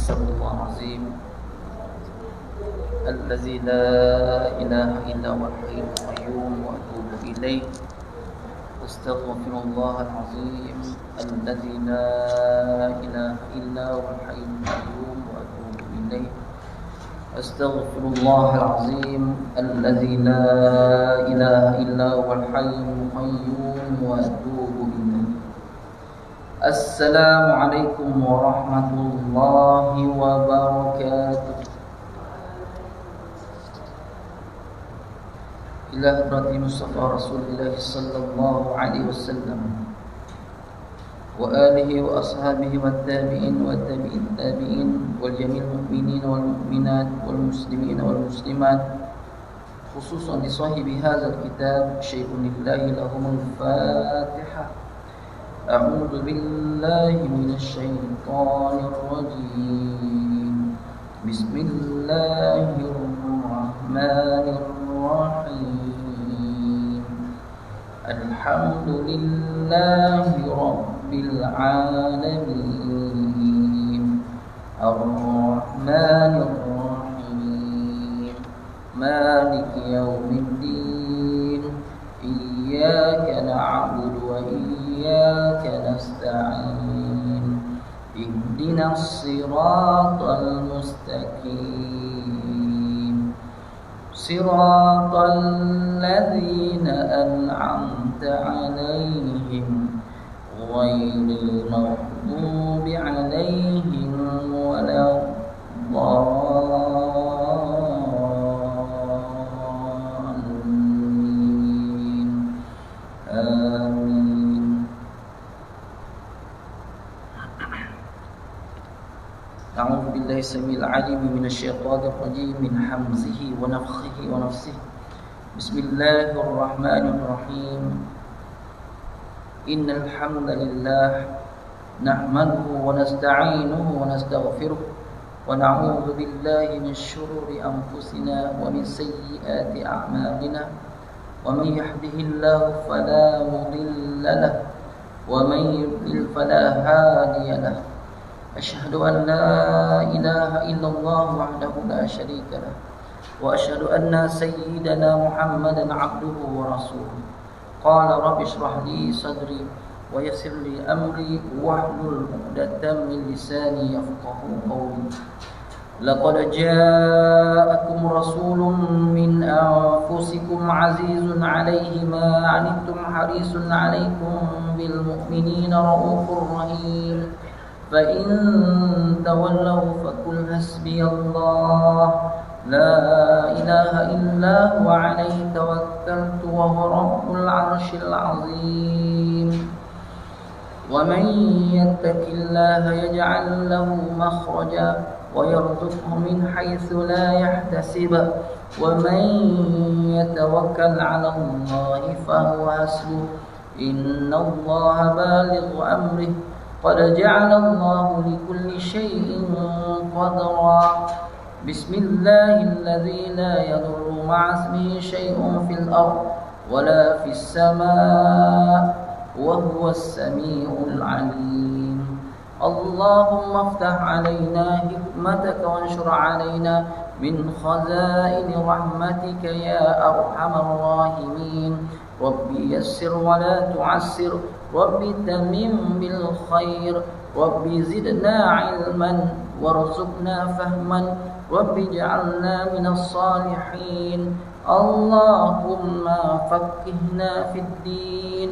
استغفر الله العظيم الذي لا إله إلا هو الحي القيوم وأتوب إليه. استغفر الله العظيم الذي لا إله إلا هو الحي القيوم وأتوب إليه. استغفر الله العظيم الذي لا إله إلا هو الحي القيوم وأتوب إليه. السلام عليكم ورحمة الله وبركاته. إلى حضرة مصطفى رسول الله صلى الله عليه وسلم وآله وأصحابه والتابعين والتابعين التابعين والجميع المؤمنين والمؤمنات والمسلمين والمسلمات، خصوصا لصاحب هذا الكتاب شيء لله لهم الفاتحة. أعوذ بالله من الشيطان الرجيم. بسم الله الرحمن الرحيم. الحمد لله رب العالمين الرحمن الرحيم مالك يوم الدين إياك نعبد وإياك نستعين اهدنا الصراط المستقيم صراط الذين أنعمت عليهم غير المغضوب عليهم ولا الضالين آمين. أعوذ بالله السميع العليم من الشيطان الرجيم من حمزه ونفخه ونفسه. بسم الله الرحمن الرحيم. إن الحمد لله نحمده ونستعينه ونستغفره ونعوذ بالله من شرور أنفسنا ومن سيئات أعمالنا، ومن يهده الله فلا مضل له ومن يضلل فلا هادي له. أشهد أن لا إله إلا الله وحده لا شريك له، وأشهد أن سيدنا محمدا عبده ورسوله. قال رب اشرح لي صدري ويسر لي أمري واحلل عقدة من لساني يفقهوا قولي. لقد جاءكم رسول من أنفسكم عزيز عليه ما عنتم حريص عليكم بالمؤمنين رؤوف رحيم. فإن تولوا فقل حسبي الله لا إله إلا هو عليه توكلت وهو رب العرش العظيم. ومن يتق الله يجعل له مخرجا ويرزقه من حيث لا يحتسب ومن يتوكل على الله فهو حسبه إن الله بالغ أمره قد جعل الله لكل شيء قدرا. بسم الله الذي لا يضر مع اسمه شيء في الأرض ولا في السماء وهو السميع العليم. اللهم افتح علينا حكمتك وانشر علينا من خزائن رحمتك يا أرحم الراحمين. ربي يسر ولا تعسر، ربي تمم بالخير، ربي زدنا علما وارزقنا فهما، ربي اجعلنا من الصالحين. اللهم فقهنا في الدين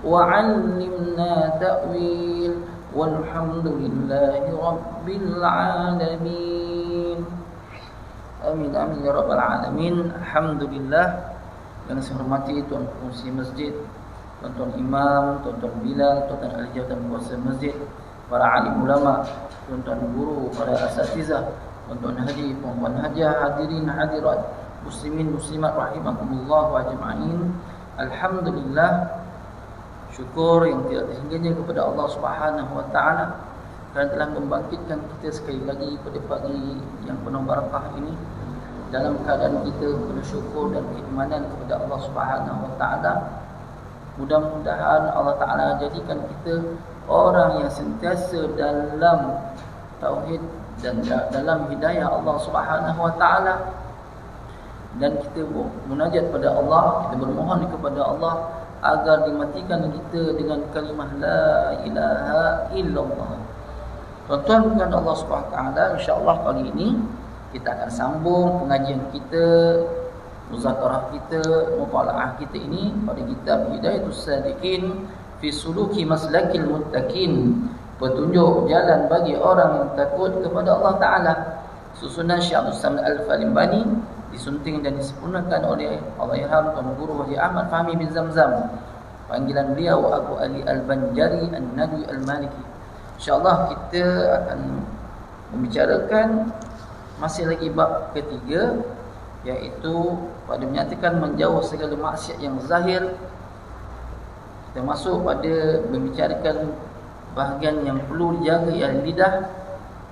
وعلمنا تأويل والحمد لله رب العالمين. Amin amin ya rabbal alamin. Alhamdulillah. Yang saya hormati tuan fungsi masjid, tuan-tuan imam, tuan-tuan bilal, tuan-tuan ahli jawatan kuasa masjid, para alim ulama, tuan-tuan guru, para asatizah, tuan-tuan haji, puan-puan hajah, hadirin hadirat, muslimin muslimat rahimakumullah wa ajma'in. Alhamdulillah, syukur yang tidak terhingganya kepada Allah Subhanahu wa taala kerana telah membangkitkan kita sekali lagi pada pagi yang penuh barakah ini dalam keadaan kita penuh syukur dan keimanan kepada Allah Subhanahu wa taala. Mudah-mudahan Allah Ta'ala jadikan kita orang yang sentiasa dalam tauhid dan dalam hidayah Allah Subhanahu wa taala, dan kita munajat pada Allah, kita bermohon kepada Allah agar dimatikan kita dengan kalimah la ilaha illallah. Tuan-tuan bukan Allah Subhanahu wa taala, insya-Allah kali ini kita akan sambung pengajian kita, muzakarah kita, mutalaah kita ini pada kitab Hidayatus Sadiqin fi Suluki Maslakil Muttaqin, petunjuk jalan bagi orang yang takut kepada Allah Taala, susunan Syekh Abdul Samad Al-Falimbani, disunting dan disempurnakan oleh Allahyarham Tuan Guru Haji Ahmad Fahmi bin Zamzam, panggilan beliau Abu Ali Al-Banjari An-Nadwi Al-Maliki. InsyaAllah kita akan membicarakan masih lagi bab ketiga, iaitu pada menyatakan menjauh segala maksiat yang zahir. Kita masuk pada membicarakan bahagian yang perlu dijaga, ialah lidah.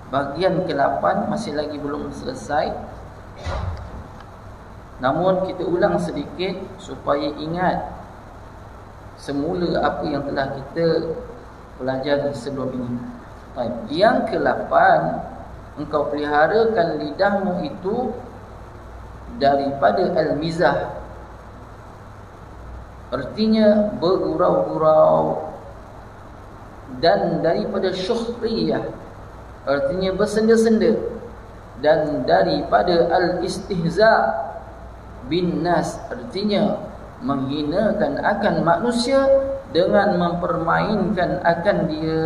Bahagian ke-8 masih lagi belum selesai, namun kita ulang sedikit supaya ingat semula apa yang telah kita pelajari sebelum ini. Baik, yang ke-8, engkau peliharakan lidahmu itu daripada al-mizah, artinya bergurau-gurau, dan daripada syukhriyah, artinya bersenda-senda, dan daripada al-istihza bin nas, artinya menghinakan akan manusia dengan mempermainkan akan dia.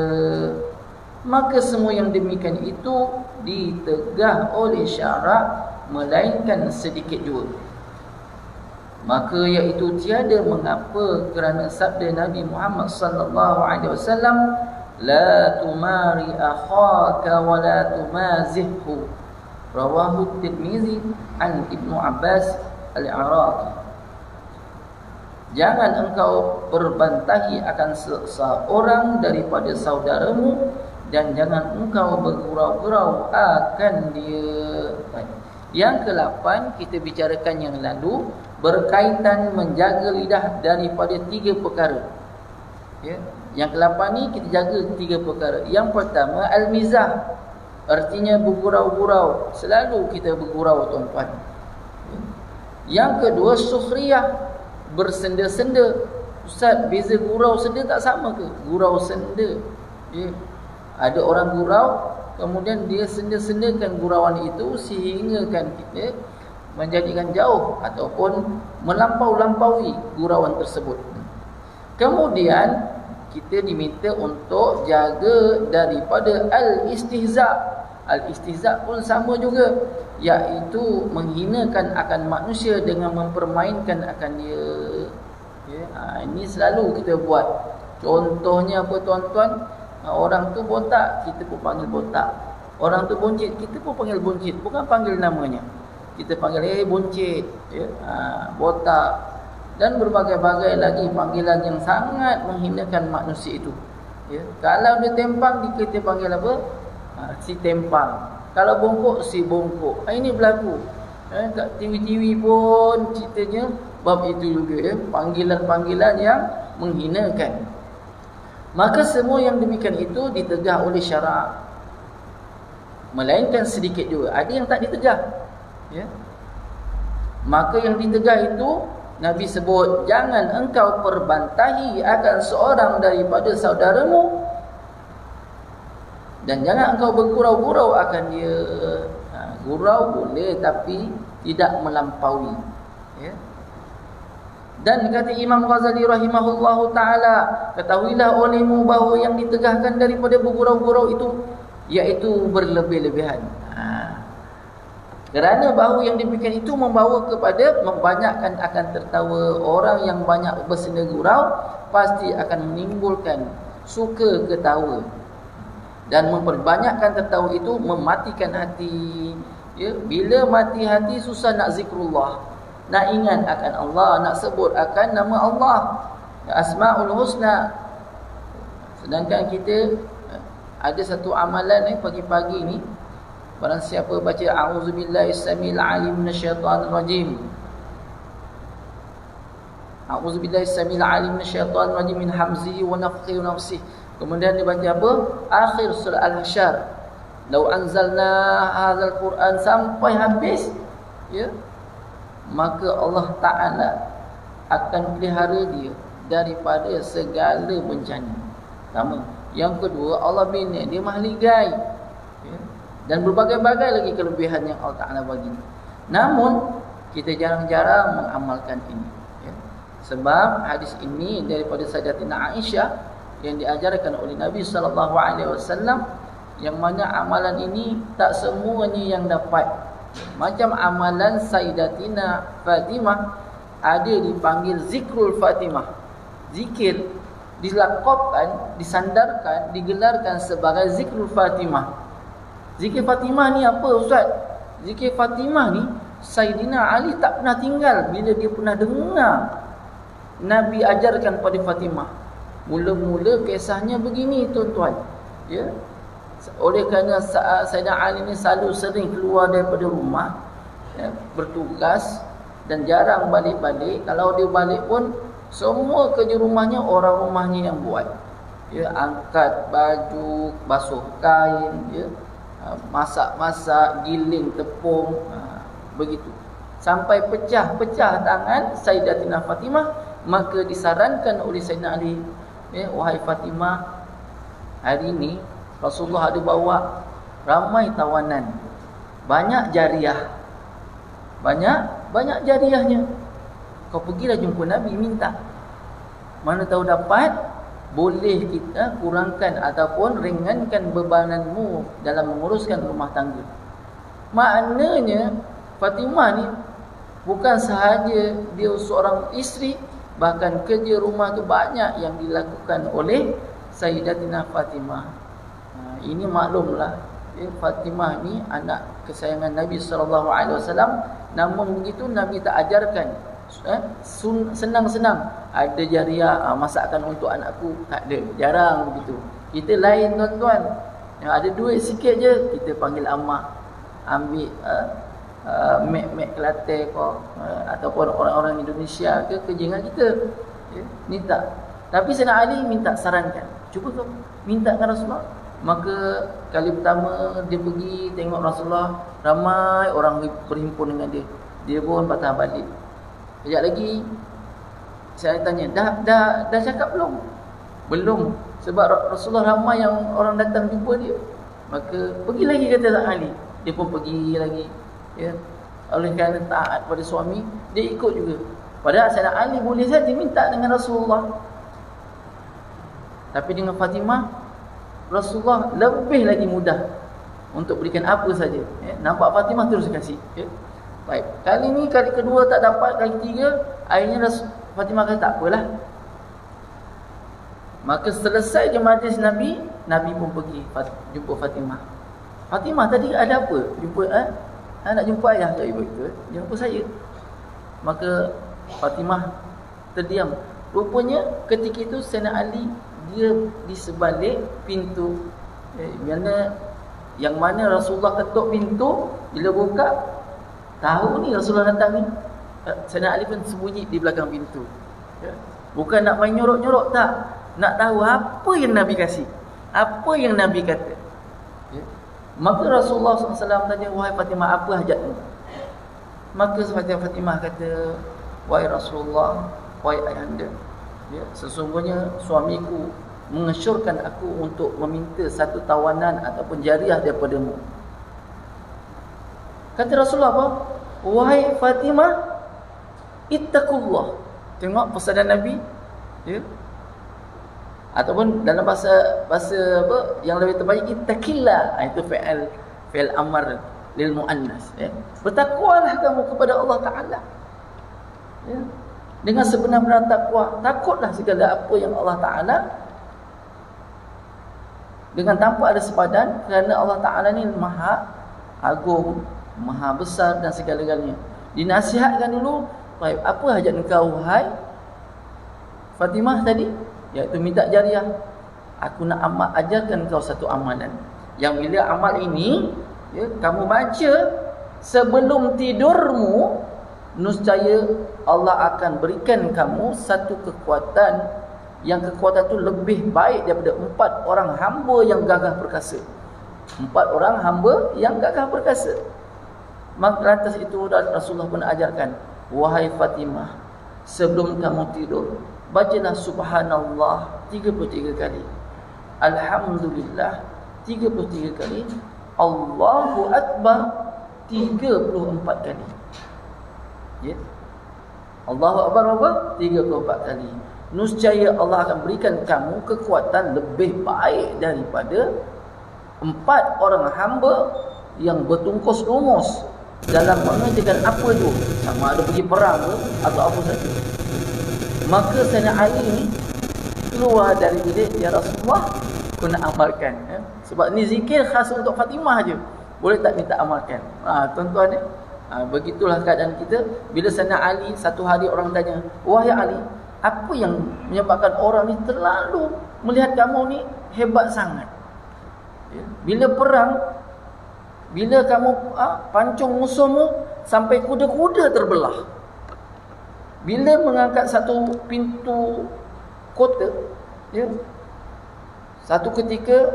Maka semua yang demikian itu ditegah oleh syarak, melainkan sedikit jua. Maka iaitu tiada mengapa kerana sabda Nabi Muhammad sallallahu alaihi wasallam, la tumari akhaka wa la tumazihhu, rawahu Tirmizi an Ibnu Abbas Al-Iraqi. Jangan engkau berbantahi akan seorang daripada saudaramu, dan jangan engkau bergurau-gurau akan dia. Yang ke-8 kita bicarakan yang lalu, berkaitan menjaga lidah daripada 3 perkara. Yang ke-8 ni kita jaga 3 perkara. Yang pertama al-mizah, artinya bergurau-gurau. Selalu kita bergurau, tuan-tuan. Yang kedua sukhriyah, bersenda-senda. Ustaz, beza gurau senda tak sama ke? Gurau senda, ada orang gurau, kemudian dia senda-sendakan gurauan itu sehingga kan kita menjadikan jauh ataupun melampau-lampaui gurauan tersebut. Kemudian kita diminta untuk jaga daripada al-istihza. Al-istihza pun sama juga, iaitu menghinakan akan manusia dengan mempermainkan akan dia. Ini selalu kita buat. Contohnya apa, tuan-tuan? Orang tu botak, kita pun panggil botak. Orang tu buncit, kita pun panggil buncit. Bukan panggil namanya, kita panggil buncit, botak, dan berbagai-bagai lagi panggilan yang sangat menghinakan manusia itu. Kalau dia tempang, kita panggil apa? Si tempang. Kalau bongkok, si bongkok. Ini berlaku. Kat TV-TV pun ceritanya bab itu juga, panggilan-panggilan yang menghinakan. Maka semua yang demikian itu ditegah oleh syarak, melainkan sedikit juga. Ada yang tak ditegah. Maka yang ditegah itu Nabi sebut, jangan engkau perbantahi akan seorang daripada saudaramu, dan jangan engkau bergurau-gurau akan dia. Gurau boleh, tapi tidak melampaui. Dan kata Imam Ghazali rahimahullahu ta'ala, ketahuilah olehmu bahawa yang ditegahkan daripada bergurau-gurau itu, iaitu berlebih-lebihan. Kerana bahawa yang demikian itu membawa kepada membanyakkan akan tertawa. Orang yang banyak bersenda gurau pasti akan menimbulkan suka ketawa, dan memperbanyakkan tertawa itu mematikan hati. Bila mati hati, susah nak zikrullah, nak ingat akan Allah, nak sebut akan nama Allah, Asmaul Husna. Sedangkan kita ada satu amalan pagi-pagi ni, barang siapa baca a'udzubillahi samil alim minasyaitanir rajim, a'udzubillahi samil alim minasyaitanir rajim min hamzihi wa nafthihi wa nafsihi, kemudian dia baca apa? Akhir surah Al-Hasyr, lau anzalna hadzal Quran sampai habis, ya, maka Allah Ta'ala akan pelihara dia daripada segala bencana. Pertama. Yang kedua, Allah bina dia mahligai, ya, dan berbagai-bagai lagi kelebihan yang Allah Ta'ala bagi. Namun kita jarang-jarang mengamalkan ini, ya. Sebab hadis ini daripada Sayyidatina Aisyah yang diajarkan oleh Nabi SAW, yang mana amalan ini tak semuanya yang dapat. Macam amalan Sayyidatina Fatimah ada dipanggil zikrul Fatimah. Zikir dilakopkan, disandarkan, digelarkan sebagai zikrul Fatimah. Zikir Fatimah ni apa, Ustaz? Zikir Fatimah ni Sayyidina Ali tak pernah tinggal bila dia pernah dengar Nabi ajarkan pada Fatimah. Mula-mula kisahnya begini, tuan-tuan, ya. Oleh kerana Sayyidina Ali ni selalu sering keluar daripada rumah, ya, bertugas dan jarang balik-balik. Kalau dia balik pun semua kerja rumahnya orang rumahnya yang buat, ya, angkat baju, basuh kain, ya, masak-masak, giling tepung, begitu. Sampai pecah-pecah tangan Sayyidatina Fatimah, maka disarankan oleh Sayyidina Ali, ya, wahai Fatimah, hari ini Rasulullah ada bawa ramai tawanan, banyak jariah, banyak jariahnya. Kau pergilah jumpa Nabi, minta. Mana tahu dapat, boleh kita kurangkan ataupun ringankan bebananmu dalam menguruskan rumah tangga. Maknanya Fatimah ni bukan sahaja dia seorang isteri, bahkan kerja rumah tu banyak yang dilakukan oleh Sayyidatina Fatimah. Ini maklumlah, ya, Fatimah ni anak kesayangan Nabi SAW. Namun begitu Nabi tak ajarkan senang-senang ada jariah, masakkan untuk anakku, tak ada, jarang begitu. Kita lain, tuan-tuan, yang ada duit sikit je kita panggil amak, ambil mek Kelantan ataupun orang-orang Indonesia ke kerja dengan kita, ya, ni tak. Tapi Sayyidina Ali minta sarankan, cuba kau minta dengan Rasulullah. Maka kali pertama dia pergi tengok Rasulullah, ramai orang berhimpun dengan dia, dia pun patah balik. Sekejap lagi saya tanya, dah cakap belum? Belum. Sebab Rasulullah ramai yang orang datang jumpa dia. Maka pergi lagi, kata Sayyidina Ali. Dia pun pergi lagi, ya. Oleh kerana taat pada suami, dia ikut juga. Padahal Sayyidina Ali boleh saja minta dengan Rasulullah, tapi dengan Fatimah, Rasulullah lebih lagi mudah untuk berikan apa saja, ya. Nampak Fatimah terus kasih, ya. Baik, kali ni kali kedua tak dapat, kali ketiga akhirnya Fatimah kata tak apalah. Maka selesai je majlis Nabi, Nabi pun pergi jumpa Fatimah. Fatimah tadi ada apa? Jumpa nak jumpa ayah ke ibu itu? Jumpa saya. Maka Fatimah terdiam. Rupanya ketika itu Sayyidina Ali dia di sebalik pintu, yang mana Rasulullah ketuk pintu. Bila buka, tahu ni Rasulullah datang ni, Sayyidina Ali pun sembunyi di belakang pintu, ya. Bukan nak main nyorok-nyorok, tak. Nak tahu apa yang Nabi kasih, apa yang Nabi kata, ya. Maka Rasulullah SAW tanya, wahai Fatimah, apa hajatmu? Maka Fatimah kata, wahai Rasulullah, wahai ayahanda, ya, sesungguhnya suamiku mengesyorkan aku untuk meminta satu tawanan ataupun jariah daripadamu. Kata Rasulullah apa? Wahai Fatimah, ittaqullah. Tengok pesanan Nabi, ya. Ataupun dalam bahasa apa yang lebih terbaik, ittaqillah. Itu fi'il amr lil muannas, ya. Bertakwalah kamu kepada Allah Taala, ya. Dengan sebenar-benar takwa, takutlah segala apa yang Allah Taala, dengan tanpa ada sepadan, kerana Allah Taala ni Maha Agung, Maha besar dan segala-galanya. Dinasihatkan dulu, baik, apa hajat engkau wahai Fatimah tadi? Iaitu minta jariah. Aku nak ajarkan kau satu amalan, yang bila amal ini, ya, kamu baca sebelum tidurmu, nescaya Allah akan berikan kamu satu kekuatan, yang kekuatan itu lebih baik daripada 4 orang hamba yang gagah perkasa. 4 orang hamba yang gagah perkasa. Maka lantas itu Rasulullah pun ajarkan, wahai Fatimah, sebelum kamu tidur, bacalah subhanallah 33 kali, alhamdulillah 33 kali, Allahu Akbar 34 kali. Ya. Allahu Akbar berapa? 34 kali. Nescaya Allah akan berikan kamu kekuatan lebih baik daripada 4 orang hamba yang bertungkus lumus dalam mengerjakan apa tu, sama ada pergi perang ke atau apa saja. Maka Sayyidina Ali ni keluar dari bilik, ya Rasulullah, aku nak amalkan. Sebab ni zikir khas untuk Fatimah je, boleh tak minta amalkan? Tuan-tuan ni, begitulah keadaan kita. Bila Sayyidina Ali, satu hari orang tanya, wahai Ali, apa yang menyebabkan orang ni terlalu melihat kamu ni hebat sangat? Bila perang, bila kamu pancung musuhmu sampai kuda-kuda terbelah. Bila mengangkat satu pintu kota, ya, satu ketika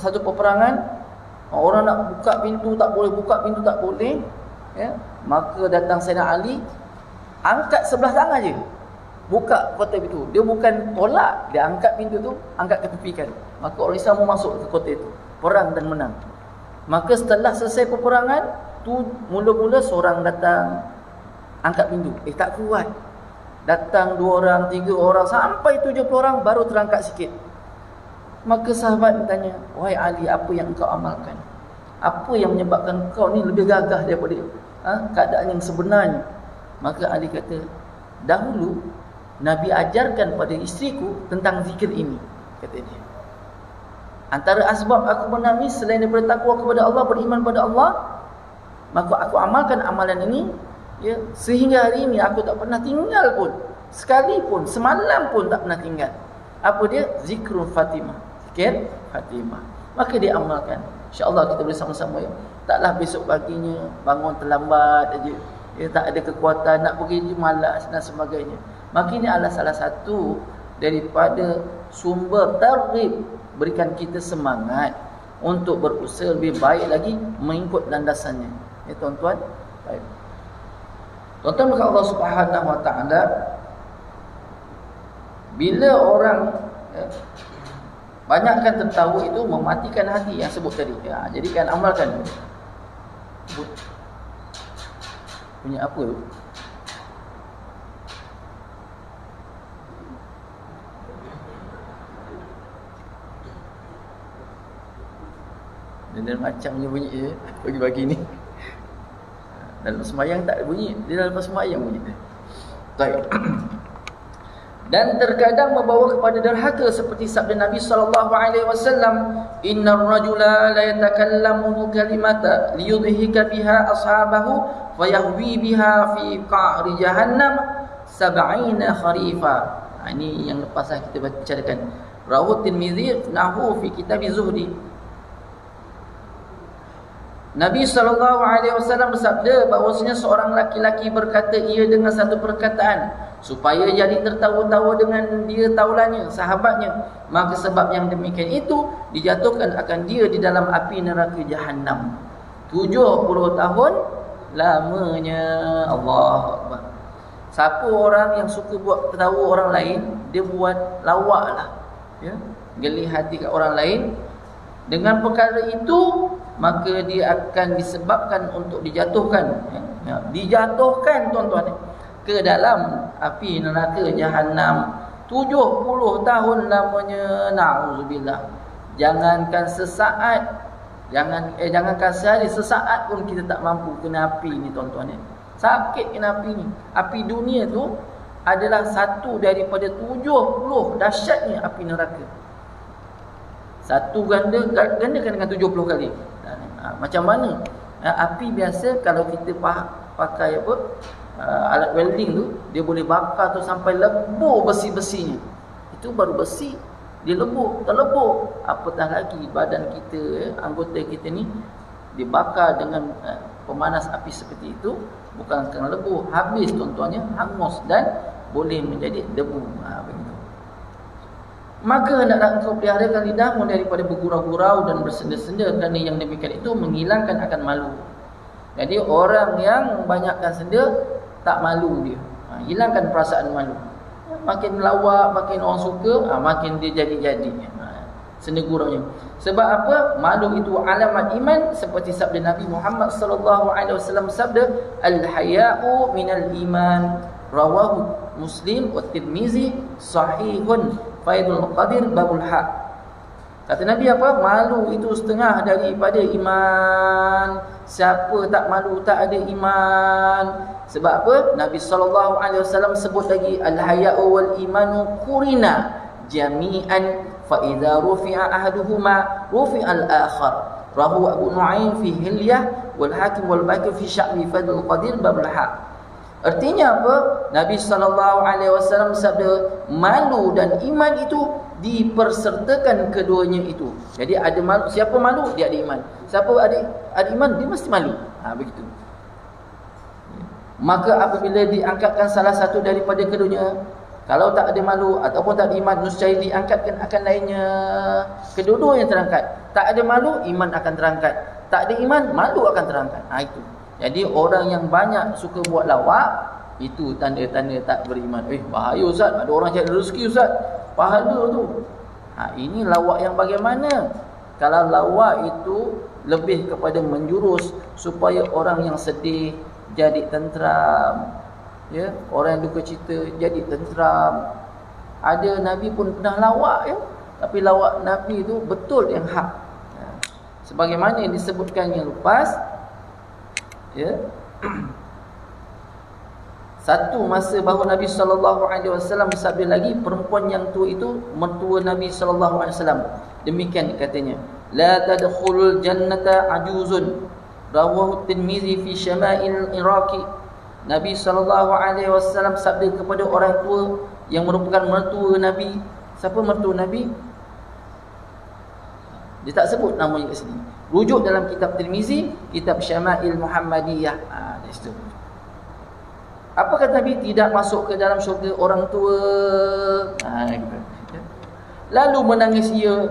satu peperangan, orang nak buka pintu tak boleh, buka pintu tak boleh, ya, maka datang Sayyidina Ali, angkat sebelah tangan je, buka kota itu. Dia bukan tolak, dia angkat pintu tu, angkat ketepikan. Maka orang Islam mau masuk ke kota itu, perang dan menang. Maka setelah selesai peperangan tu, mula-mula seorang datang angkat pintu, tak kuat. Datang 2 orang, 3 orang, sampai 70 orang baru terangkat sikit. Maka sahabat bertanya, wahai Ali, apa yang engkau amalkan? Apa yang menyebabkan kau ni lebih gagah daripada keadaan yang sebenarnya? Maka Ali kata, dahulu Nabi ajarkan pada isteriku tentang zikir ini, kata dia. Antara asbab aku menangis selain daripada takwa kepada Allah, beriman pada Allah, maka aku amalkan amalan ini, ya, sehingga hari ini aku tak pernah tinggal pun, sekali pun, semalam pun tak pernah tinggal. Apa dia? Zikrul Fatimah, zikir Fatimah. Maka dia amalkan. InsyaAllah kita boleh sama-sama, ya. Taklah besok paginya bangun terlambat aja, ya, tak ada kekuatan, nak pergi malas dan sebagainya. Maka ini adalah salah satu daripada sumber targhib, berikan kita semangat untuk berusaha lebih baik lagi mengikut landasannya. Ya tuan-tuan, baik. Tuan-tuan berkat Allah Subhanahu Wa Taala, bila orang banyakkan tertawa itu mematikan hati yang sebut tadi. Ya, jadikan amalkan. Punya apa tu? Dan macamnya bunyi je pagi-pagi ni. Dalam sembahyang tak ada bunyi, dia dalam sembahyang bunyi. Baik. Dan terkadang membawa kepada derhaka seperti sabda Nabi sallallahu alaihi wasallam, innar rajula la yatakallamu kalimata liyudhika biha ashabahu fayahwi biha fi qa'ri jahannam 70 kharifa. Ini yang lepas kita bicarakan. Rawahu Tirmizi nahu fi kitab Zuhdi. Nabi SAW bersabda bahawasanya seorang laki-laki berkata ia dengan satu perkataan supaya jadi tertawa-tawa dengan dia taulannya, sahabatnya, maka sebab yang demikian itu dijatuhkan akan dia di dalam api neraka Jahannam 70 tahun lamanya. Allahu Akbar. Siapa orang yang suka buat ketawa orang lain, dia buat lawak lah, ya, geli hati kat orang lain, dengan perkara itu maka dia akan disebabkan untuk dijatuhkan, ya, dijatuhkan tuan-tuan ke dalam api neraka Jahannam 70 tahun lamanya. Na'udzubillah. Jangankan sesaat, jangankan sehari, sesaat pun kita tak mampu kena api ni tuan-tuan ni. Sakit kena api ni. Api dunia tu adalah satu daripada 70 dahsyatnya api neraka. Satu gandakan dengan 70 kali. Macam mana? Api biasa kalau kita pakai apa, alat welding tu, dia boleh bakar tu sampai lebur besi-besinya. Itu baru besi, dia lebur, terlebur. Apatah lagi badan kita, anggota kita ni dibakar dengan pemanas api seperti itu, bukan akan lebur, habis tuan-tuannya, hangus dan boleh menjadi debu. Begitu. Maka hendaklah engkau peliharakan lidahmu daripada bergurau-gurau dan bersenda-senda, kerana yang demikian itu menghilangkan akan malu. Jadi orang yang banyakkan senda tak malu dia. Hilangkan perasaan malu. Makin lawak, makin orang suka, makin dia jadi-jadi. Senda guraunya. Sebab apa? Malu itu alamat iman, seperti sabda Nabi Muhammad sallallahu alaihi wasallam sabda, al-haya'u minal iman. Rawahu Muslim wa Tirmizi sahihun Faidul Qadir babul haq. Kata Nabi apa? Malu itu setengah daripada iman. Siapa tak malu tak ada iman. Sebab apa? Nabi sallallahu alaihi wasallam sebut lagi, al-haya'u wal imanu qurina jami'an fa idza rufi'a ahaduhuma rufi'al akhar. Rahu Abu Nu'aim fi Hilyah wal Hakim wal Baqi fi Sya'bi Faidul Qadir babul haq. Artinya apa? Nabi SAW sabda, malu dan iman itu dipersertakan keduanya itu. Jadi ada malu, siapa malu dia ada iman. Siapa ada iman dia mesti malu. Begitu. Maka apabila diangkatkan salah satu daripada keduanya, kalau tak ada malu ataupun tak ada iman, nescaya diangkatkan akan lainnya. Kedua-dua yang terangkat. Tak ada malu, iman akan terangkat. Tak ada iman, malu akan terangkat. Itu. Jadi orang yang banyak suka buat lawak, itu tanda-tanda tak beriman. Bahaya Ustaz, ada orang cari rezeki Ustaz, pahala tu. Ini lawak yang bagaimana? Kalau lawak itu lebih kepada menjurus supaya orang yang sedih jadi tenteram, ya, orang yang duka cita jadi tenteram. Ada Nabi pun pernah lawak, ya, tapi lawak Nabi itu betul yang hak. Sebagaimana yang disebutkan yang lepas, ya. Satu masa bahawa Nabi SAW bersabda lagi, perempuan yang tua itu mertua Nabi SAW. Demikian katanya, la tadkhulul jannata ajuzun. Rawahu Tirmizi fi Syama'il Iraqi. Nabi SAW sabda kepada orang tua yang merupakan mertua Nabi. Siapa mertua Nabi? Dia tak sebut namanya kat sini. Rujuk dalam kitab Tirmizi, kitab Syama'il Muhammadiyah. Dari situ. Apa kata Nabi? Tidak masuk ke dalam syurga orang tua. Lalu menangis ia.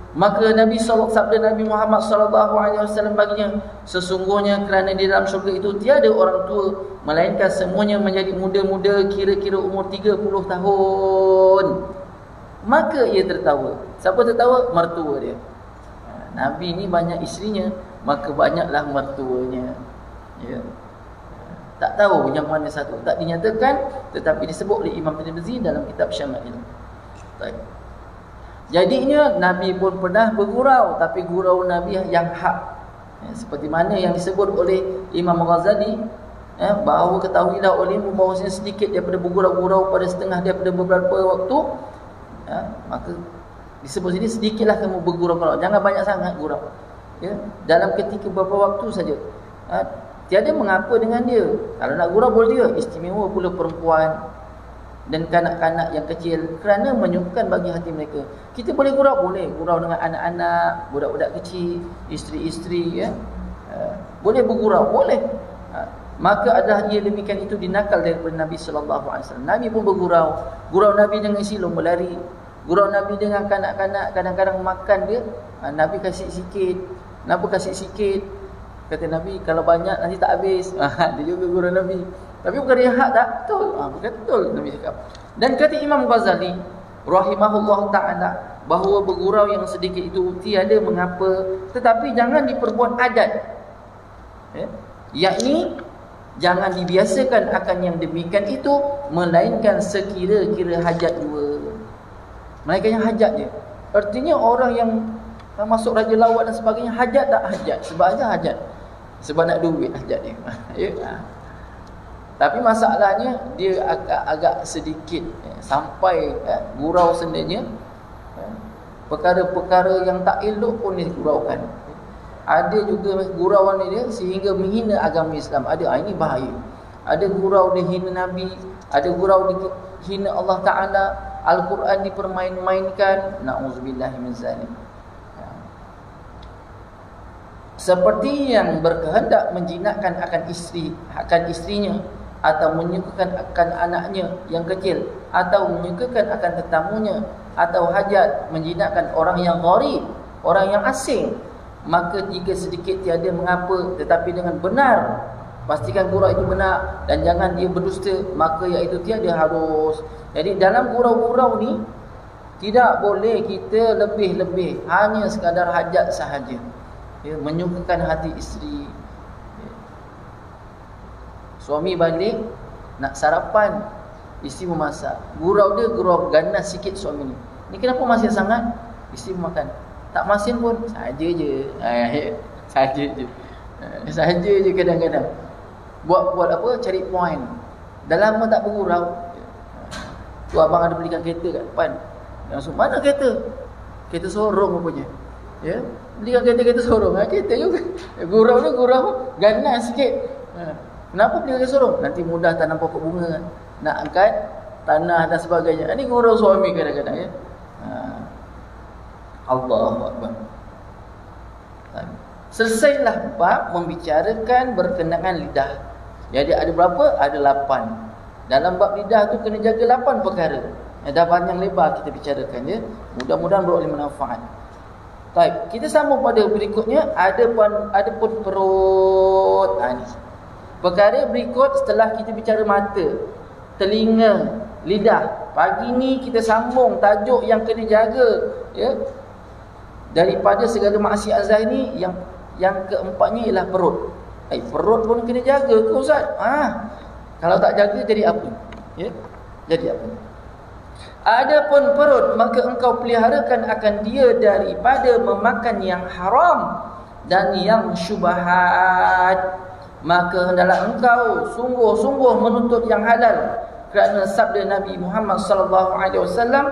Maka Nabi sabda Nabi Muhammad SAW baginya, sesungguhnya kerana di dalam syurga itu tiada orang tua, melainkan semuanya menjadi muda-muda, kira-kira umur 30 tahun. Maka ia tertawa. Siapa tertawa? Mertua dia. Nabi ni banyak isterinya, maka banyaklah mertuanya. Ya. Tak tahu yang mana satu, tak dinyatakan, tetapi disebut oleh Imam Tirmizi dalam kitab Syama'il. Baik. Jadinya Nabi pun pernah bergurau, tapi gurau Nabi yang hak. Ya, seperti mana yang disebut oleh Imam Ghazali, bahawa ketahuilah olehmu bahawasanya sedikit daripada bergurau-gurau pada setengah daripada beberapa waktu, maka disebut sini sedikitlah kamu bergurau-gurau, jangan banyak sangat gurau. Ya, dalam ketika beberapa waktu saja. Tiada mengapa dengan dia. Kalau nak gurau boleh dia. Istimewa pula perempuan dan kanak-kanak yang kecil, kerana menyukakan bagi hati mereka. Kita boleh gurau? Boleh. Gurau dengan anak-anak, budak-budak kecil, isteri-isteri, ya. Boleh bergurau? Boleh. Maka adalah ia demikian itu dinakal daripada Nabi SAW. Nabi pun bergurau. Gurau Nabi dengan isi lomba lari. Gurau Nabi dengan kanak-kanak, kadang-kadang makan dia, Nabi kasih sikit. Kenapa kasih sikit? Kata Nabi, kalau banyak nanti tak habis. Dia juga gurau Nabi. Tapi bukan dia hak tak? Betul. Bukan betul Nabi cakap. Dan kata Imam Ghazali rahimahullah ta'ala, bahawa bergurau yang sedikit itu tiada mengapa, tetapi jangan diperbuat adat. Yakni jangan dibiasakan akan yang demikian itu, melainkan sekira-kira hajat jua. Melainkan yang hajat dia. Artinya orang yang masuk raja lawak dan sebagainya, hajat tak hajat? Sebab aja hajat. Sebab nak duit hajat dia. Ya. Tapi masalahnya dia agak sedikit sampai gurau sendirinya. Perkara-perkara yang tak elok pun diguraukan. Ada juga gurauan dia sehingga menghina agama Islam. Ada, ini bahaya. Ada gurau dia hina Nabi, ada gurau dia hina Allah Ta'ala, Al-Quran dipermain-mainkan. Na'udzubillah min zalim. Seperti yang berkehendak menjinakkan akan istrinya, atau menyukakan akan anaknya yang kecil, atau menyukakan akan tetamunya, atau hajat, menjinakkan orang yang gharib, orang yang asing, maka jika sedikit tiada mengapa, tetapi dengan benar, pastikan gurau itu benar, dan jangan dia berdusta, maka iaitu tiada harus. Jadi dalam gurau-gurau ni tidak boleh kita lebih-lebih, hanya sekadar hajat sahaja, ya, menyukakan hati isteri. Ya. Suami balik nak sarapan, isteri memasak, gurau dia gurau ganas sikit suami ni. Ni kenapa masin sangat? Isteri makan. Tak masin pun saja je. Saja je. Saja je kadang-kadang. Buat apa? Cari point. Dah lama tak bergurau. Tu abang ada belikan kereta kat depan. Langsung, mana kereta? Kereta sorong rupanya. Ya, belikan kereta sorong. Kereta juga. Gurau ni gurau ganas sikit. Kenapa belikan kereta sorong? Nanti mudah tanam pokok bunga, nak angkat tanah dan sebagainya. Ini gurau suami kadang-kadang, ya. Allahu Akbar. Selesailah bab membicarakan berkenaan lidah. Jadi ada berapa? Ada 8. Dalam bab lidah tu kena jaga 8 perkara. Dah panjang lebar kita bicarakan, ya. Mudah-mudahan beroleh manfaat. Baik, kita sambung pada berikutnya. Ada pun perut. Ni perkara berikut setelah kita bicara mata, telinga, lidah. Pagi ni kita sambung tajuk yang kena jaga, ya, daripada segala maksiat zahir ni. Yang keempatnya ialah perut. Perut pun kena jaga ke Ustaz? Kalau tak jaga jadi apa? Ya, jadi apa? Adapun perut, maka engkau peliharakan akan dia daripada memakan yang haram dan yang syubhat. Maka hendaklah engkau sungguh-sungguh menuntut yang halal, kerana sabda Nabi Muhammad sallallahu alaihi wasallam,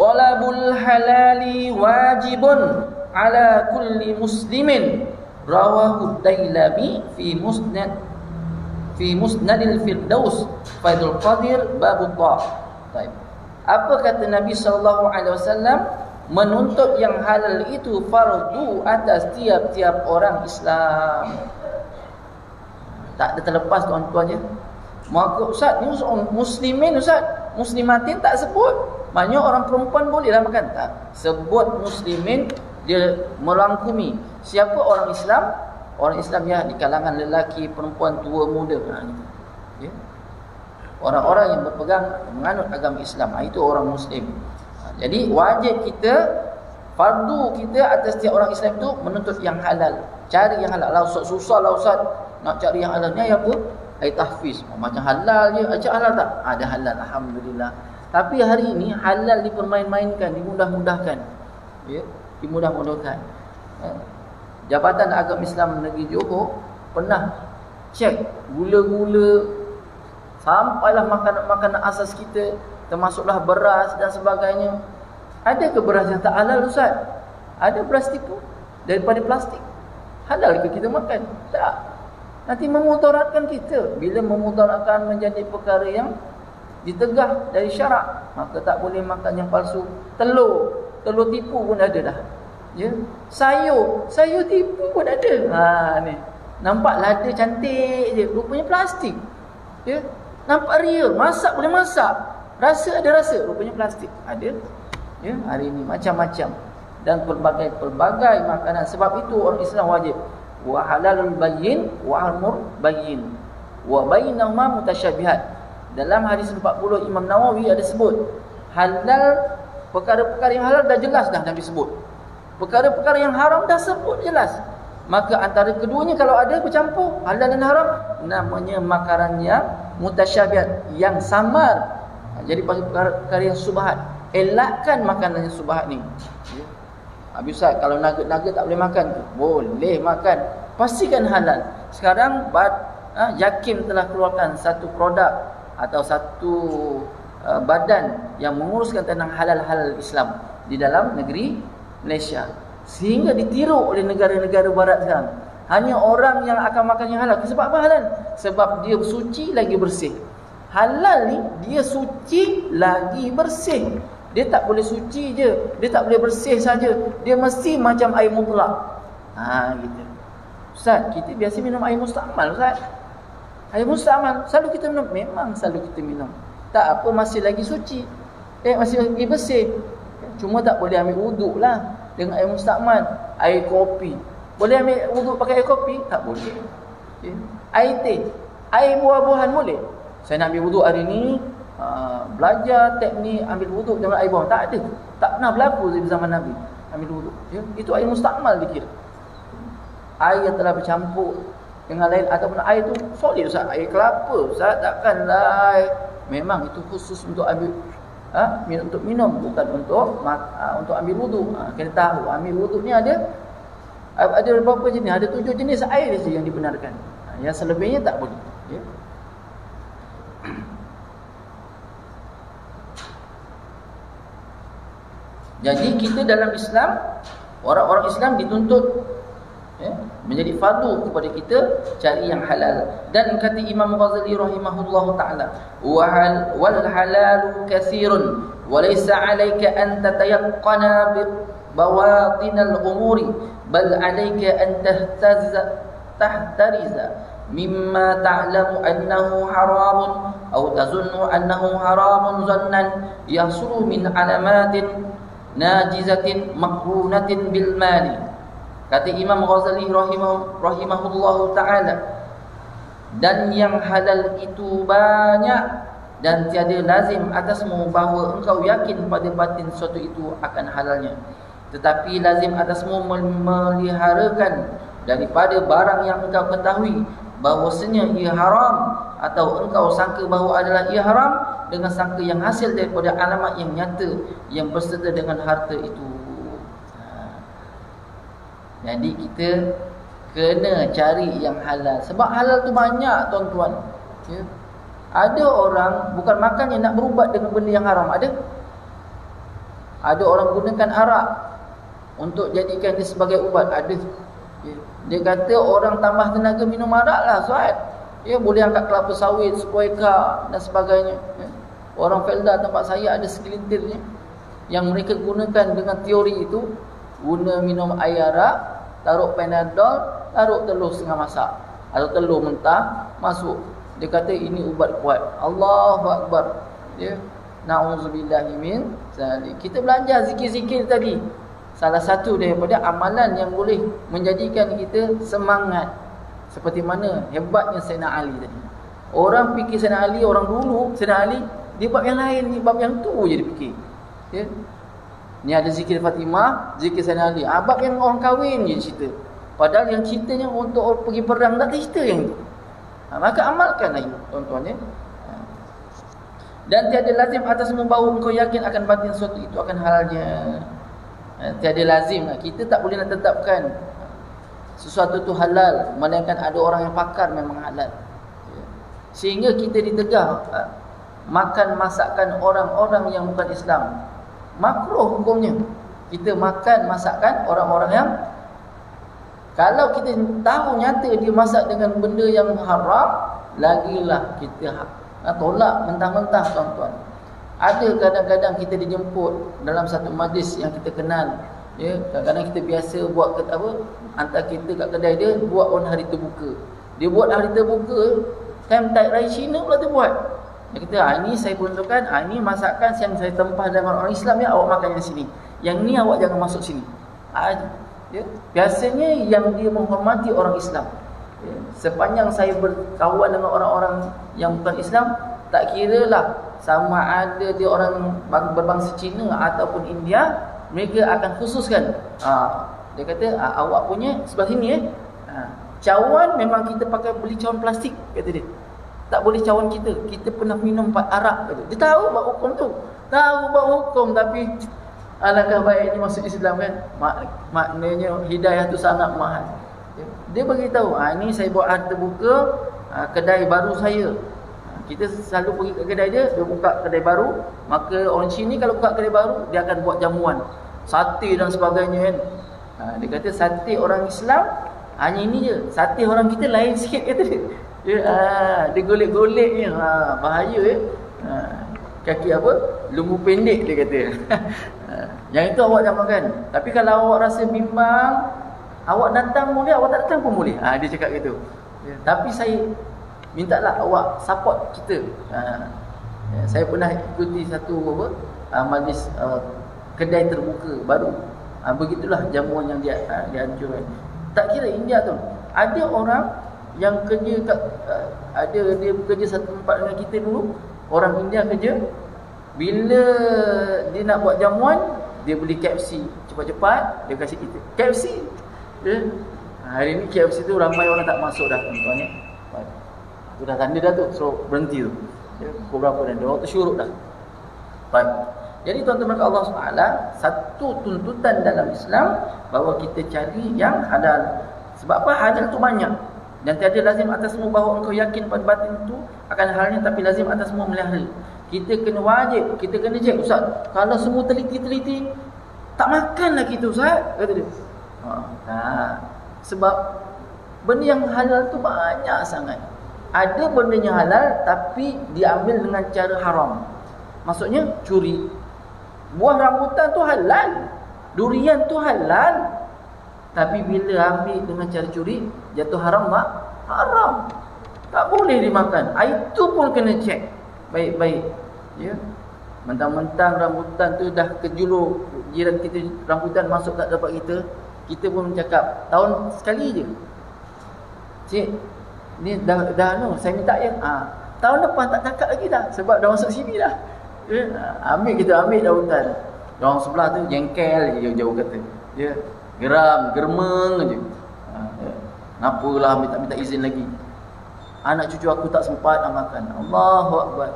talabul halali wajibun ala kulli muslimin, rawahu Dailami fi musnadil firdaus Faidul Qadir babut ta'. Baik. Apa kata Nabi sallallahu alaihi wasallam? Menuntut yang halal itu fardu atas tiap-tiap orang Islam. Tak ada terlepas tuan-tuan, ya. Maka Ustaz, ni muslimin Ustaz, muslimatin tak sebut. Maknanya orang perempuan bolehlah makan? Tak. Sebut muslimin, dia merangkumi siapa orang Islam. Orang Islam, ya, di kalangan lelaki, perempuan, tua, muda. Ya. Orang-orang yang berpegang menganut agama Islam, itu orang muslim. Jadi wajib kita, fardu kita atas setiap orang Islam itu menuntut yang halal. Cari yang halal. Susah lah Ustaz nak cari yang halal. Ni apa? Tahfiz. Macam halal je. Acak halal tak? Ada halal, alhamdulillah. Tapi hari ini halal dipermain-mainkan, dimudah-mudahkan. Ya, dimudah-mudahkan. Jabatan Agama Islam Negeri Johor pernah cek gula-gula, sampailah makanan-makanan asas kita, termasuklah beras dan sebagainya. Ada ke beras yang tak halal Ustaz? Ada beras tipu daripada plastik. Halal ke kita makan? Tak. Nanti memudaratkan kita. Bila memudaratkan menjadi perkara yang ditegah dari syarak, maka tak boleh makan yang palsu. Telur tipu pun ada dah. Ya. Sayur tipu pun ada. Ni. Nampak lada cantik je, rupanya plastik. Ya. Nampak real, masak boleh masak. Rasa ada rasa, rupanya plastik. Ada. Ya, hari ini macam-macam dan pelbagai makanan. Sebab itu orang Islam wajib wa halalul bayyin wa amr bayyin wa bainahuma mutasyabihat. Dalam hadis 40 Imam Nawawi ada sebut halal, perkara-perkara yang halal dah jelas dah Nabi sebut. Perkara-perkara yang haram dah sebut jelas. Maka antara keduanya kalau ada bercampur halal dan haram, namanya makanan yang mutasyabihat, yang samar. Jadi perkara yang subhat, elakkan makanan yang subhat ni. Ya. Habis Ustaz, kalau nugget tak boleh makan ke? Boleh makan. Pastikan halal. Sekarang JAKIM telah keluarkan satu produk atau satu badan yang menguruskan tentang halal-halal Islam di dalam negeri Malaysia. Sehingga ditiru oleh negara-negara barat sekarang. Hanya orang yang akan makan yang halal. Sebab apa halal? Sebab dia suci lagi bersih. Halal ni dia suci lagi bersih. Dia tak boleh suci je, dia tak boleh bersih saja. Dia mesti macam air mutlak. Gitu. Ustaz, kita biasa minum air mustamal Ustaz. Air mustamal selalu kita minum, memang selalu kita minum. Tak apa, masih lagi suci. Masih lagi bersih. Cuma tak boleh ambil wuduk lah dengan air mustakmal, air kopi. Boleh ambil wuduk pakai air kopi? Tak boleh. Air teh, air buah-buahan boleh. Saya nak ambil wuduk hari ni, belajar teknik ambil wuduk dengan air buah. Tak ada. Tak pernah berlaku di zaman Nabi ambil wuduk. Itu air mustakmal dikira. Air yang telah bercampur dengan lain, ataupun air tu solid, Ustaz, air kelapa, Ustaz, takkanlah. Memang itu khusus untuk ambil untuk minum, bukan untuk ambil wuduk. Kena tahu ambil wuduk ni ada berapa jenis? Ada 7 jenis air saja yang dibenarkan. Yang selebihnya tak boleh. Ya. Jadi kita dalam Islam, orang-orang Islam dituntut menjadi fardu kepada kita cari yang halal. Dan kata Imam Ghazali rahimahullahu taala, wal halalu katsirun wa laysa 'alayka an tatayaqqana bi bawatinal umuri bal 'alayka an tahtariza mimma ta'lamu annahu haramun aw tazunnu annahu haramun zannan yahsulu min alamatin najizatin makrunatin bil mali. Kata Imam Ghazali rahimahullahu ta'ala, dan yang halal itu banyak, dan tiada lazim atasmu bahawa engkau yakin pada batin sesuatu itu akan halalnya. Tetapi lazim atasmu memeliharakan daripada barang yang engkau ketahui bahawasanya ia haram, atau engkau sangka bahawa adalah ia haram dengan sangka yang hasil daripada alamat yang nyata yang berserta dengan harta itu. Jadi kita kena cari yang halal. Sebab halal tu banyak, tuan-tuan. Ya. Ada orang bukan makan yang nak berubat dengan benda yang haram. Ada orang gunakan arak untuk jadikan dia sebagai ubat. Ada. Ya. Dia kata orang tambah tenaga minum arak lah, Suat. Ya, boleh angkat kelapa sawit, spoika dan sebagainya. Ya. Orang Felda tempat saya ada segelintirnya yang mereka gunakan dengan teori itu. Guna minum air arak, taruh Panadol, taruh telur setengah masak atau telur mentah masuk. Dia kata ini ubat kuat. Allahu Akbar. Ya. Na'udzubillahi min zalik. Kita belajar zikir-zikir tadi. Salah satu daripada amalan yang boleh menjadikan kita semangat. Seperti mana hebatnya Sayyidina Ali tadi. Orang fikir Sayyidina Ali, orang dulu Sayyidina Ali, dia bab yang lain, ni bab yang tu je dia fikir. Ya. Ni ada zikir Fatimah, zikir Sayyidina Ali. Bab yang orang kahwin je cerita. Padahal yang ceritanya untuk orang pergi perang, tak cerita yang tu. Maka amalkan lagi, tuan-tuan ya. Dan tiada lazim atas membawa engkau yakin akan batin sesuatu itu akan halalnya. Tiada lazim. Kita tak boleh nak tetapkan sesuatu tu halal, melainkan ada orang yang pakar memang halal. Sehingga kita ditegah makan masakan orang-orang yang bukan Islam. Makruh hukumnya. Kita makan masakan orang-orang yang, kalau kita tahu nyata dia masak dengan benda yang haram, lagilah kita tolak mentah-mentah, tuan-tuan. Ada kadang-kadang kita dijemput dalam satu majlis yang kita kenal. Ya, kadang-kadang kita biasa buat hantar kita kat kedai dia, buat on hari terbuka. Dia buat hari terbuka, time tight raya Cina pula dia buat. Dia kata, ini saya peruntukkan, ini masakan yang saya tempah dengan orang Islam ya, awak makan yang sini. Yang ni awak jangan masuk sini. Ya, biasanya yang dia menghormati orang Islam. Ya, sepanjang saya berkawan dengan orang-orang yang bukan Islam, tak kira lah sama ada dia orang berbangsa Cina ataupun India, mereka akan khususkan. Dia kata, awak punya sebelah sini cawan memang kita pakai beli cawan plastik, kata dia. Tak boleh cawan kita. Kita pernah minum arak, kata. Dia tahu bab hukum tu. Tahu bab hukum, tapi alangkah baiknya masuk Islam kan. Maknanya hidayah tu sangat mahal. Dia beritahu, ini saya buat hari terbuka, kedai baru saya. Kita selalu pergi ke kedai dia buka kedai baru. Maka orang Cina kalau buka kedai baru, dia akan buat jamuan, sate dan sebagainya kan. Dia kata sate orang Islam hanya ini je. Sate orang kita lain sikit, kata dia. Dia golek-golek ni, bahaya ya. Kaki apa? Lumbu pendek, dia kata. Yang itu awak jangan makan. Tapi kalau awak rasa bimbang, awak datang boleh, awak tak datang pun boleh. Dia cakap gitu. Tapi saya mintalah awak support kita. Saya pernah ikuti satu majlis kedai terbuka baru. Begitulah jamuan yang dianjurkan. Tak kira India tu. Ada orang yang kerja kat, dia bekerja satu tempat dengan kita dulu. Orang India kerja. Bila dia nak buat jamuan, dia beli KFC cepat-cepat, dia kasih kita KFC. Hari ni KFC tu ramai orang tak masuk dah, tuan-tuan ya. Tu dah tanda dah tu, so berhenti tu. Pukul berapa dah? Waktu syuruk dah. Baik. Jadi tuan-tuan Allah SWT, satu tuntutan dalam Islam bahawa kita cari yang halal. Sebab apa? Halal tu banyak. Dan tiada lazim atas semua bahawa engkau yakin pada batin itu akan halnya, tapi lazim atas semua melihara. Kita kena wajib, kita kena cek, Ustaz, kalau semua teliti-teliti, tak makanlah kita, Ustaz, kata dia. Sebab benda yang halal tu banyak sangat. Ada benda yang halal tapi diambil dengan cara haram. Maksudnya curi. Buah rambutan tu halal, durian tu halal, tapi bila ambil dengan cara curi, jatuh haram tak? Haram. Tak boleh dimakan. Itu pun kena cek baik-baik. Ya. Mentang-mentang rambutan tu dah kejulur jiran kita, rambutan masuk tak dapat kita pun cakap tahun sekali je. Cik, ni dah saya minta ya. Tahun depan tak cakap lagi dah sebab dah masuk sini dah. Kita ambil rambutan. Orang sebelah tu jengkel je, jauh kata. Dia geram, germeng aje. Napalah minta izin lagi. Anak cucu aku tak sempat nak makan. Allahu Akbar.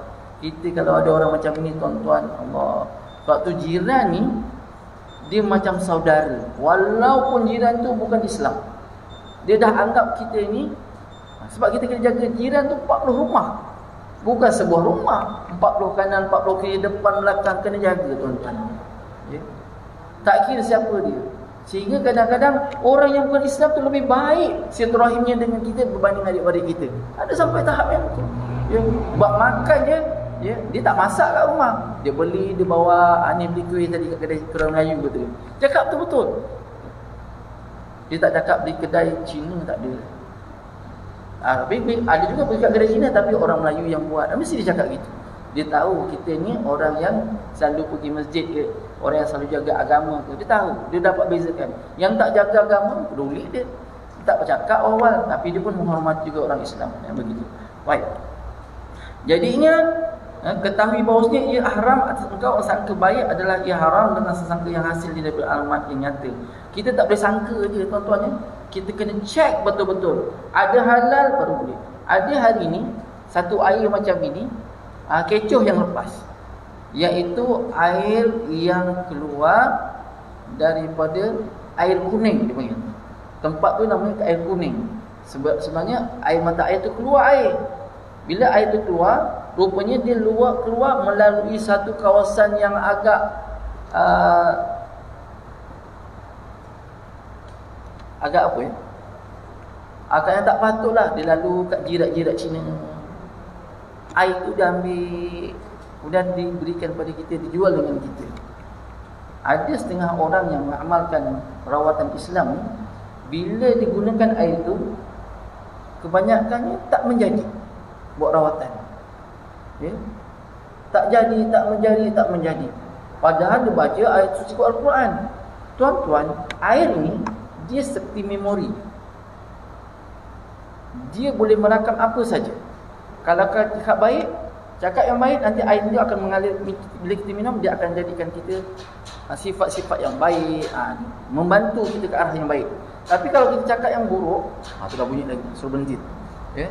Kita kalau ada orang macam ni tuan-tuan, Allah. Sebab tu jiran ni dia macam saudara. Walaupun jiran tu bukan Islam, dia dah anggap kita ni, sebab kita kena jaga jiran tu 40 rumah. Bukan sebuah rumah, 40 kanan, 40 kiri, depan, belakang, kena jaga tuan-tuan. Ya? Tak kira siapa dia. Sehingga kadang-kadang orang yang bukan Islam tu lebih baik silaturahimnya dengan kita berbanding adik-adik kita. Ada sampai tahap yang tu. Ya, buat makan je, ya, dia tak masak kat rumah. Dia beli, dia bawa, ni beli kuih tadi kat kedai kedai Melayu betul. Cakap tu betul. Dia tak cakap beli kedai Cina, tak ada. Ada juga pergi kat kedai Cina tapi orang Melayu yang buat. Mesti dia cakap gitu. Dia tahu kita ni orang yang selalu pergi masjid ke, orang yang selalu jaga agama ke. Dia tahu, dia dapat bezakan. Yang tak jaga agama, peduli dia. Dia tak bercakap awal, tapi dia pun menghormati juga orang Islam. Yang begitu. Baik. Jadinya, ketahui bahawasanya ia haram atas engkau sangka baik adalah ia haram dengan sesangka yang hasil daripada alamat yang nyata. Kita tak boleh sangka je tuan-tuan ya. Kita kena cek betul-betul. Ada halal baru boleh. Ada hari ni, satu air macam ini, kecoh yang lepas, iaitu air yang keluar daripada air kuning dia panggil. Tempat tu namanya air kuning. Sebab sebenarnya air mata air tu keluar air. Bila air tu keluar, rupanya dia keluar melalui satu kawasan yang agak apa ya? Agak yang tak patutlah. Dia lalu kat jirat-jirat Cina. Air tu dia ambil, kemudian diberikan pada kita, dijual dengan kita. Ada setengah orang yang mengamalkan perawatan Islam, bila digunakan air tu, kebanyakannya tak menjadi buat rawatan. Ya? Tak jadi. Padahal dia baca ayat suci Al-Quran. Tuan-tuan, air ni dia seperti memori. Dia boleh merakam apa saja. Kalau cakap baik, cakap yang baik, nanti air itu akan mengalir. Bila kita minum, dia akan jadikan kita sifat-sifat yang baik, membantu kita ke arah yang baik. Tapi kalau kita cakap yang buruk, tu dah bunyi lagi, suruh berhenti. Ya?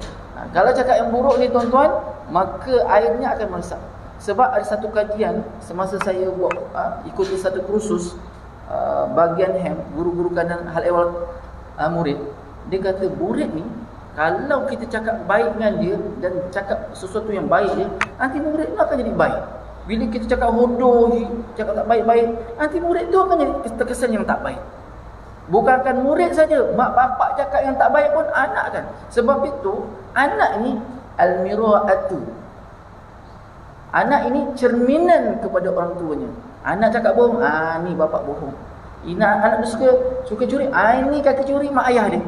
Kalau cakap yang buruk ni tuan-tuan, maka airnya akan meresap. Sebab ada satu kajian, semasa saya buat ikuti satu kursus bagian HEM, guru-guru kanan hal ehwal murid, dia kata murid ni, kalau kita cakap baik dengan dia dan cakap sesuatu yang baik dia, nanti murid tu akan jadi baik. Bila kita cakap hodoh, cakap tak baik-baik, nanti murid tu akan jadi terkesan yang tak baik. Bukankan murid saja, mak bapak cakap yang tak baik pun anak kan. Sebab itu, anak ni al-mira'atu. Anak ini cerminan kepada orang tuanya. Anak cakap bohong, ni bapak bohong. Anak dia suka curi, ini kata curi mak ayah dia.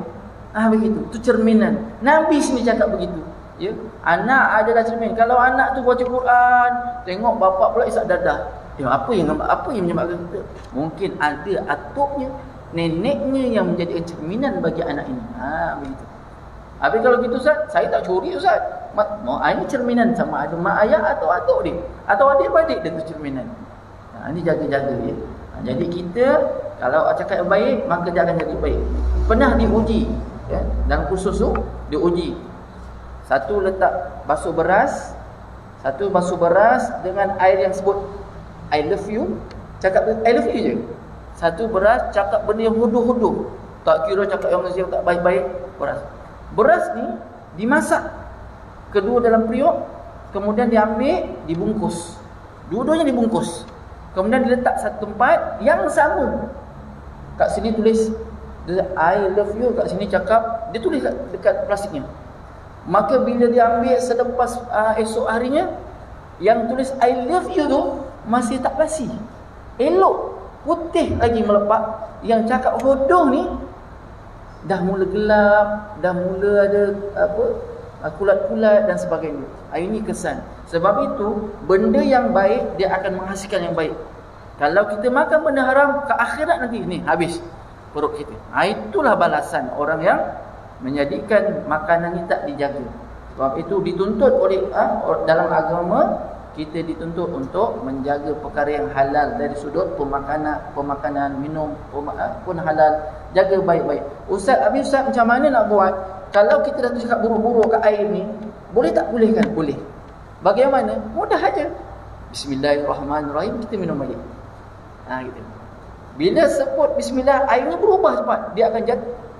Begitu, itu cerminan. Nabi sini cakap begitu. Ya, anak adalah cermin. Kalau anak tu baca Quran, tengok bapak pula isap dadah. Ya, apa yang menyebabkan kita? Mungkin ada atuknya, neneknya yang menjadi cerminan bagi anak ini. Begitu. Habis kalau gitu Ustaz, saya tak curi Ustaz. Ini cerminan sama ada mak ayah atau atuk dia, atau adik-beradik dia tu cerminan. Ini jaga-jaga ya. Jadi kita kalau cakap yang baik, maka dia akan jadi baik. Pernah diuji ya, dalam kursus tu diuji. Satu letak basuh beras, satu basuh beras dengan air yang sebut I love you, cakap I love you je. Satu beras cakap benda yang huduh-huduh, tak kira cakap yang Malaysia tak baik-baik. Beras ni dimasak, kedua dalam periuk, kemudian diambil, dibungkus. Dua-duanya dibungkus, kemudian diletak satu tempat yang sama. Kat sini tulis I love you, kat sini cakap, dia tulis dekat plastiknya. Maka bila dia ambil selepas esok harinya, yang tulis I love you tu masih tak basi, elok, putih lagi melepak. Yang cakap hodoh ni dah mula gelap, dah mula ada kulat-kulat dan sebagainya. Ini kesan. Sebab itu benda yang baik dia akan menghasilkan yang baik. Kalau kita makan benda haram, ke akhirat nanti ni habis perut kita. Itulah balasan orang yang menjadikan makanan ini tak dijaga. Sebab itu dituntut oleh dalam agama, kita dituntut untuk menjaga perkara yang halal dari sudut pemakanan, minum pun halal. Jaga baik-baik. Ustaz, habis Ustaz macam mana nak buat? Kalau kita dah cakap buru-buru kat air ni, boleh tak bolehkan? Boleh. Bagaimana? Mudah aja. Bismillahirrahmanirrahim, kita minum balik. Gitu. Bila sebut bismillah, airnya berubah cepat. Dia akan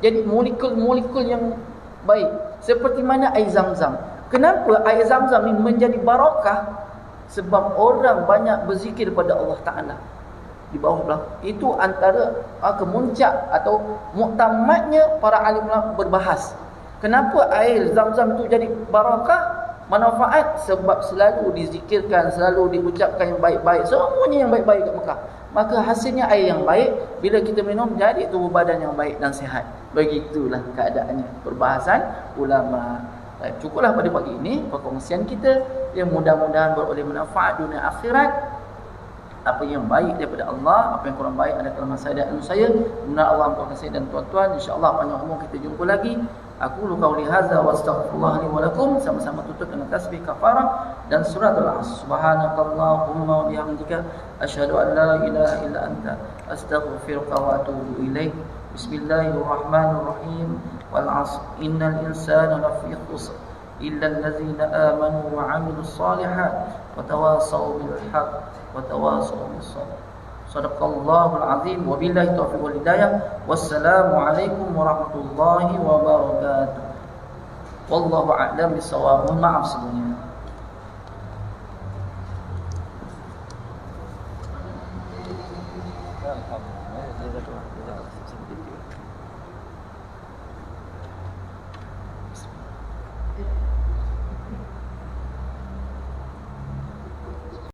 jadi molekul-molekul yang baik. Seperti mana air Zam-Zam. Kenapa air Zam-Zam ni menjadi barakah? Sebab orang banyak berzikir pada Allah Ta'ala di bawah belakang. Itu antara kemuncak atau muktamadnya para alim berbahas. Kenapa air Zam-Zam itu jadi barakah? Manfaat sebab selalu dizikirkan, selalu diucapkan yang baik-baik. Semuanya yang baik-baik kat Mekah. Maka hasilnya air yang baik. Bila kita minum, jadi tubuh badan yang baik dan sihat. Begitulah keadaannya. Perbahasan ulama. Cukuplah pada pagi ini perkongsian kita. Yang mudah-mudahan beroleh manfaat dunia akhirat. Apa yang baik daripada Allah, apa yang kurang baik adalah kelemahan saya dan saya. Mudah Allah memperkenalkan saya dan tuan-tuan. InsyaAllah panjang umur kita jumpa lagi. Aku qauli hadza wa astaghfirullah li wa lakum. Sama-sama tutup dengan tasbih kafarah dan surah Al-Asr. Subhanakallahumma wa bihamdika asyhadu an la ilaha illa anta astaghfiruka wa atubu ilaik. Bismillahirrahmanirrahim. Wal 'asr innal insana lafi khusr illa allazina amanu wa 'amilus shalihat wa tawasaw bil haqq wa tawasaw bis sabr. Sadaqallahul azim. Wabillahi taufiq wal hidayah. Wassalamu alaikum warahmatullahi wabarakatuh. Wallahu a'lam bissawab. Maaf sebelumnya.